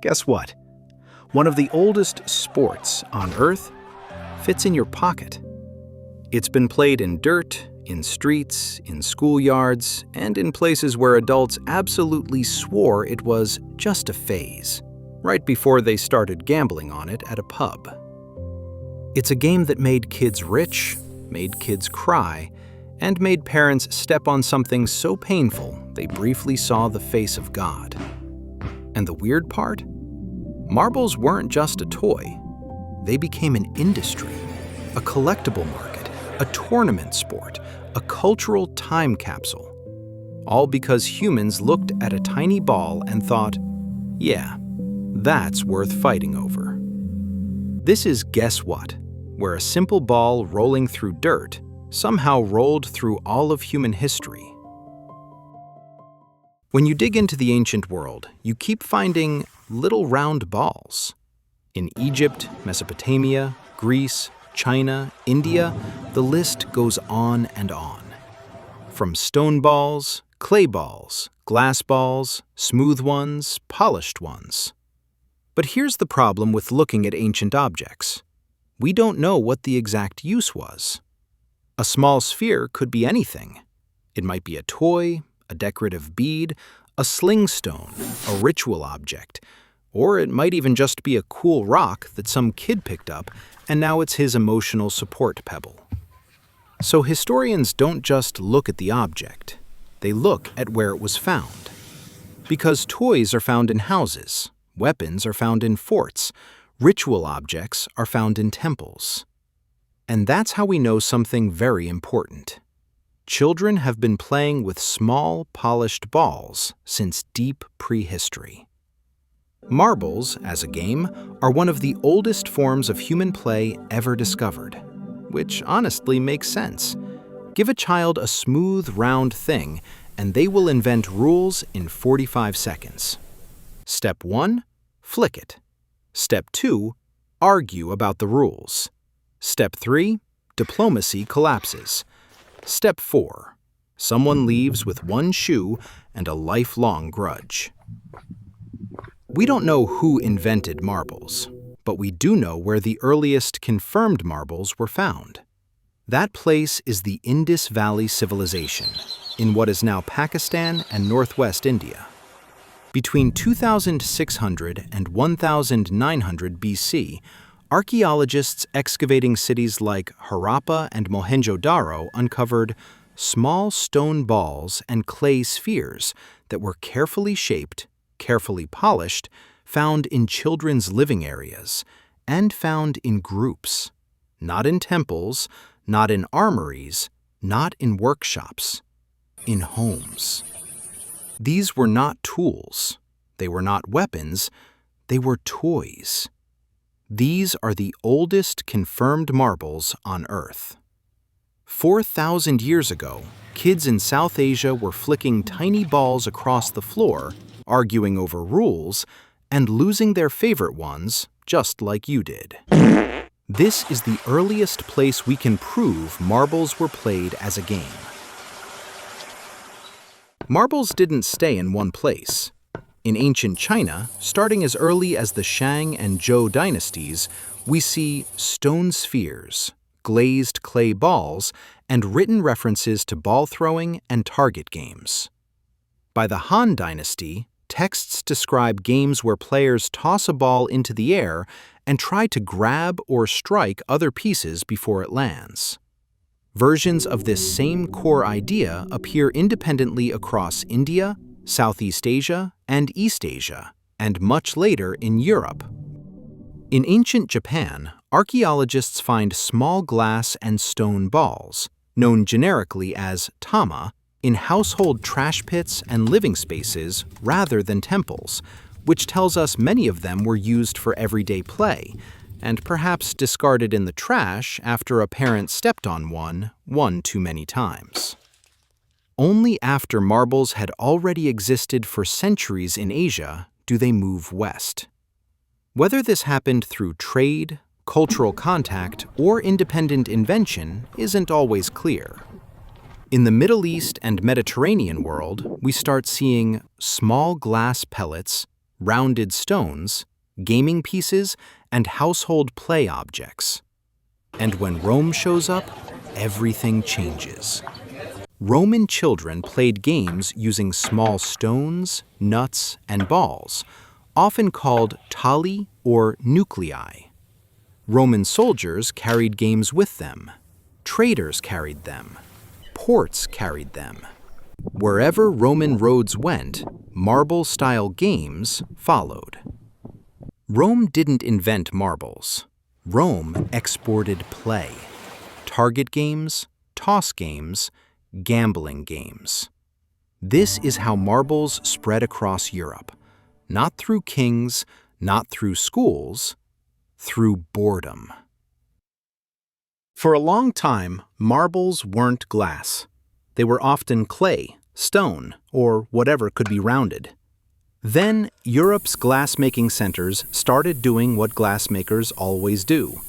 Guess what? One of the oldest sports on Earth fits in your pocket. It's been played in dirt, in streets, in schoolyards, and in places where adults absolutely swore it was just a phase, right before they started gambling on it at a pub. It's a game that made kids rich, made kids cry, and made parents step on something so painful they briefly saw the face of God. And the weird part? Marbles weren't just a toy. They became an industry, a collectible market, a tournament sport, a cultural time capsule. All because humans looked at a tiny ball and thought, yeah, that's worth fighting over. This is Guess What?, where a simple ball rolling through dirt somehow rolled through all of human history. When you dig into the ancient world, you keep finding little round balls. In Egypt, Mesopotamia, Greece, China, India, the list goes on and on. From stone balls, clay balls, glass balls, smooth ones, polished ones. But here's the problem with looking at ancient objects. We don't know what the exact use was. A small sphere could be anything. It might be a toy, a decorative bead, a sling stone, a ritual object, or it might even just be a cool rock that some kid picked up and now it's his emotional support pebble. So historians don't just look at the object, they look at where it was found. Because toys are found in houses, weapons are found in forts, ritual objects are found in temples. And that's how we know something very important. Children have been playing with small, polished balls since deep prehistory. Marbles, as a game, are one of the oldest forms of human play ever discovered, which honestly makes sense. Give a child a smooth, round thing, and they will invent rules in 45 seconds. Step 1, flick it. Step 2, argue about the rules. Step 3, diplomacy collapses. Step 4, someone leaves with one shoe and a lifelong grudge. We don't know who invented marbles, but we do know where the earliest confirmed marbles were found. That place is the Indus Valley Civilization, in what is now Pakistan and northwest India. Between 2600 and 1900 BC, archaeologists excavating cities like Harappa and Mohenjo-Daro uncovered small stone balls and clay spheres that were carefully shaped, carefully polished, found in children's living areas, and found in groups. Not in temples, not in armories, not in workshops, in homes. These were not tools, they were not weapons, they were toys. These are the oldest confirmed marbles on Earth. 4,000 years ago, kids in South Asia were flicking tiny balls across the floor, arguing over rules, and losing their favorite ones, just like you did. This is the earliest place we can prove marbles were played as a game. Marbles didn't stay in one place. In ancient China, starting as early as the Shang and Zhou dynasties, we see stone spheres, glazed clay balls, and written references to ball throwing and target games. By the Han Dynasty, texts describe games where players toss a ball into the air and try to grab or strike other pieces before it lands. Versions of this same core idea appear independently across India, Southeast Asia, and East Asia, and much later in Europe. In ancient Japan, archaeologists find small glass and stone balls, known generically as tama, in household trash pits and living spaces rather than temples, which tells us many of them were used for everyday play, and perhaps discarded in the trash after a parent stepped on one too many times. Only after marbles had already existed for centuries in Asia do they move west. Whether this happened through trade, cultural contact, or independent invention isn't always clear. In the Middle East and Mediterranean world, we start seeing small glass pellets, rounded stones, gaming pieces, and household play objects. And when Rome shows up, everything changes. Roman children played games using small stones, nuts, and balls, often called tali or nuclei. Roman soldiers carried games with them. Traders carried them. Ports carried them. Wherever Roman roads went, marble-style games followed. Rome didn't invent marbles. Rome exported play. Target games, toss games, gambling games. This is how marbles spread across Europe. Not through kings, not through schools, through boredom. For a long time, marbles weren't glass. They were often clay, stone, or whatever could be rounded. Then, Europe's glass-making centers started doing what glassmakers always do,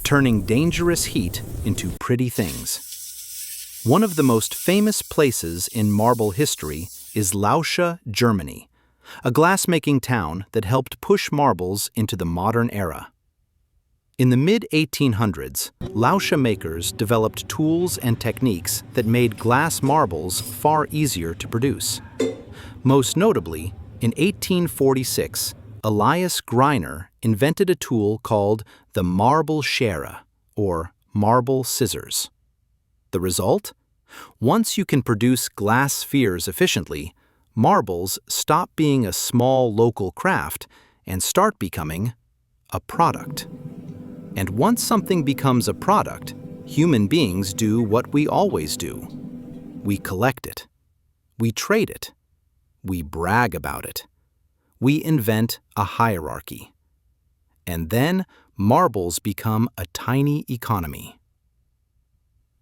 turning dangerous heat into pretty things. One of the most famous places in marble history is Lauscha, Germany, a glass-making town that helped push marbles into the modern era. In the mid-1800s, Lauscha makers developed tools and techniques that made glass marbles far easier to produce. Most notably, in 1846, Elias Greiner invented a tool called the marble schere, or marble scissors. The result? Once you can produce glass spheres efficiently, marbles stop being a small local craft and start becoming a product. And once something becomes a product, human beings do what we always do. We collect it. We trade it. We brag about it. We invent a hierarchy. And then marbles become a tiny economy.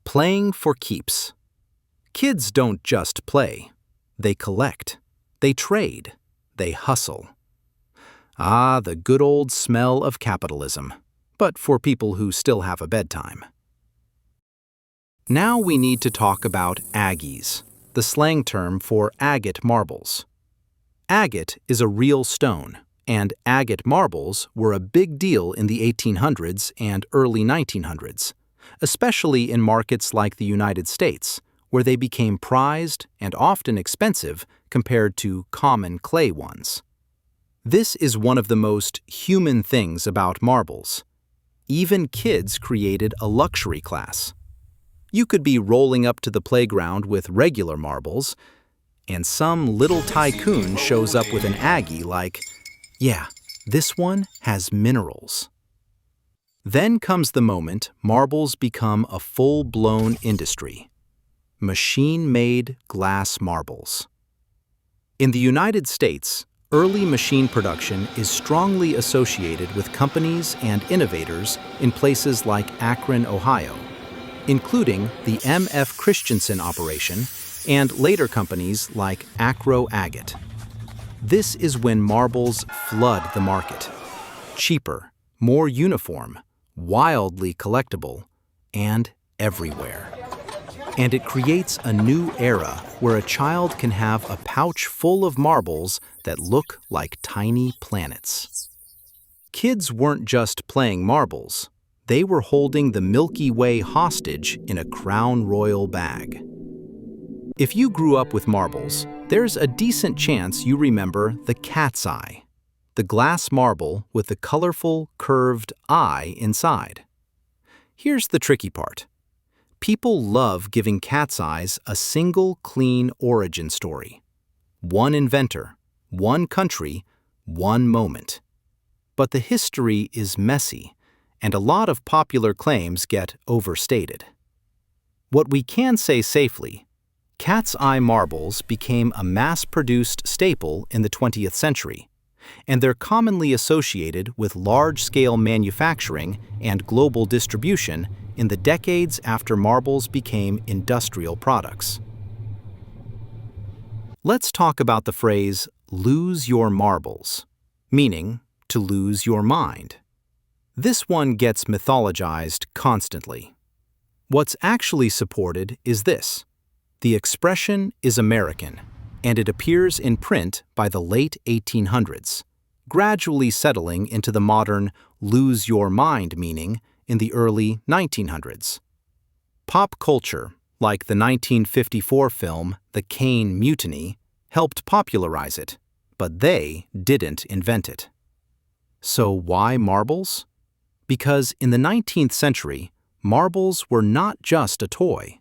Playing for keeps. Kids don't just play. They collect. They trade. They hustle. Ah, the good old smell of capitalism, but for people who still have a bedtime. Now we need to talk about aggies, the slang term for agate marbles. Agate is a real stone, and agate marbles were a big deal in the 1800s and early 1900s, especially in markets like the United States, where they became prized and often expensive compared to common clay ones. This is one of the most human things about marbles. Even kids created a luxury class. You could be rolling up to the playground with regular marbles, and some little tycoon shows up with an aggie like, yeah, this one has minerals. Then comes the moment marbles become a full-blown industry. Machine-made glass marbles. In the United States, early machine production is strongly associated with companies and innovators in places like Akron, Ohio, including the M.F. Christensen operation and later companies like Acro Agate. This is when marbles flood the market. Cheaper, more uniform, wildly collectible, and everywhere. And it creates a new era where a child can have a pouch full of marbles that look like tiny planets. Kids weren't just playing marbles. They were holding the Milky Way hostage in a Crown Royal bag. If you grew up with marbles, there's a decent chance you remember the cat's eye, the glass marble with the colorful, curved eye inside. Here's the tricky part. People love giving cat's eyes a single, clean origin story. One inventor, one country, one moment. But the history is messy, and a lot of popular claims get overstated. What we can say safely, cat's eye marbles became a mass-produced staple in the 20th century, and they're commonly associated with large-scale manufacturing and global distribution in the decades after marbles became industrial products. Let's talk about the phrase, lose your marbles, meaning to lose your mind. This one gets mythologized constantly. What's actually supported is this. The expression is American, and it appears in print by the late 1800s. gradually settling into the modern lose your mind meaning in the early 1900s. Pop culture, like the 1954 film The Caine Mutiny, helped popularize it, but they didn't invent it. So why marbles? Because in the 19th century, marbles were not just a toy.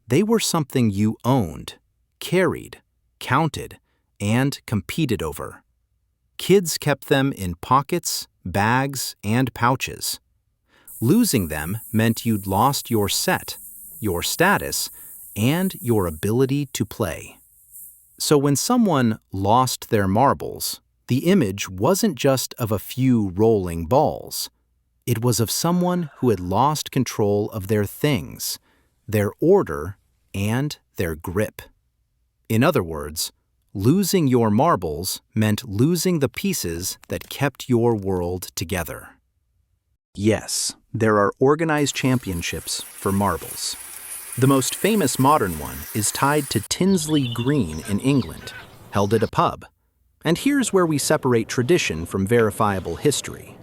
They were something you owned, carried, counted, and competed over. Kids kept them in pockets, bags, and pouches. Losing them meant you'd lost your set, your status, and your ability to play. So when someone lost their marbles, the image wasn't just of a few rolling balls. It was of someone who had lost control of their things, their order, and their grip. In other words, losing your marbles meant losing the pieces that kept your world together. Yes, there are organized championships for marbles. The most famous modern one is tied to Tinsley Green in England, held at a pub. And here's where we separate tradition from verifiable history.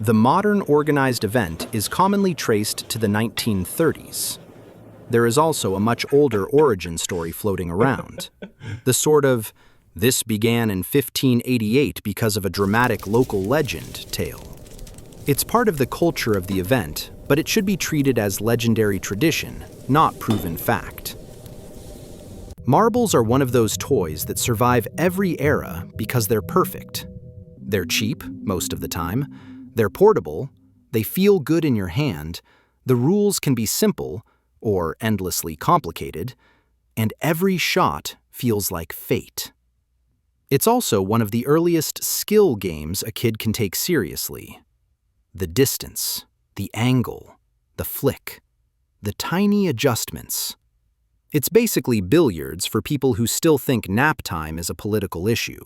The modern organized event is commonly traced to the 1930s. There is also a much older origin story floating around. The sort of, this began in 1588 because of a dramatic local legend tale. It's part of the culture of the event, but it should be treated as legendary tradition, not proven fact. Marbles are one of those toys that survive every era because they're perfect. They're cheap, most of the time. They're portable. They feel good in your hand. The rules can be simple or endlessly complicated, and every shot feels like fate. It's also one of the earliest skill games a kid can take seriously. The distance, the angle, the flick, the tiny adjustments. It's basically billiards for people who still think nap time is a political issue.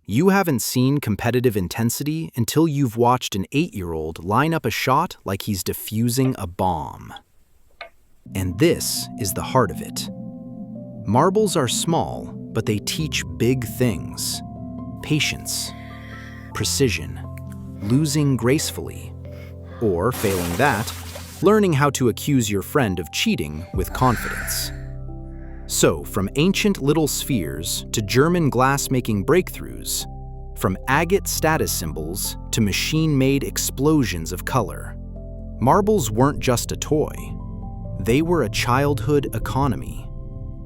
You haven't seen competitive intensity until you've watched an 8-year-old line up a shot like he's defusing a bomb. And this is the heart of it. Marbles are small, but they teach big things. Patience, precision, losing gracefully, or failing that, learning how to accuse your friend of cheating with confidence. So, from ancient little spheres to German glass-making breakthroughs, from agate status symbols to machine-made explosions of color, marbles weren't just a toy. They were a childhood economy,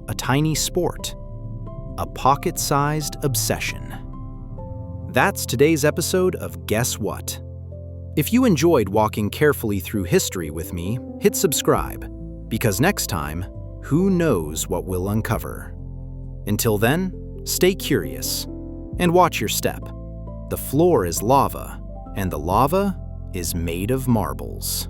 a tiny sport, a pocket-sized obsession. That's today's episode of Guess What? If you enjoyed walking carefully through history with me, hit subscribe, because next time, who knows what we'll uncover. Until then, stay curious and watch your step. The floor is lava, and the lava is made of marbles.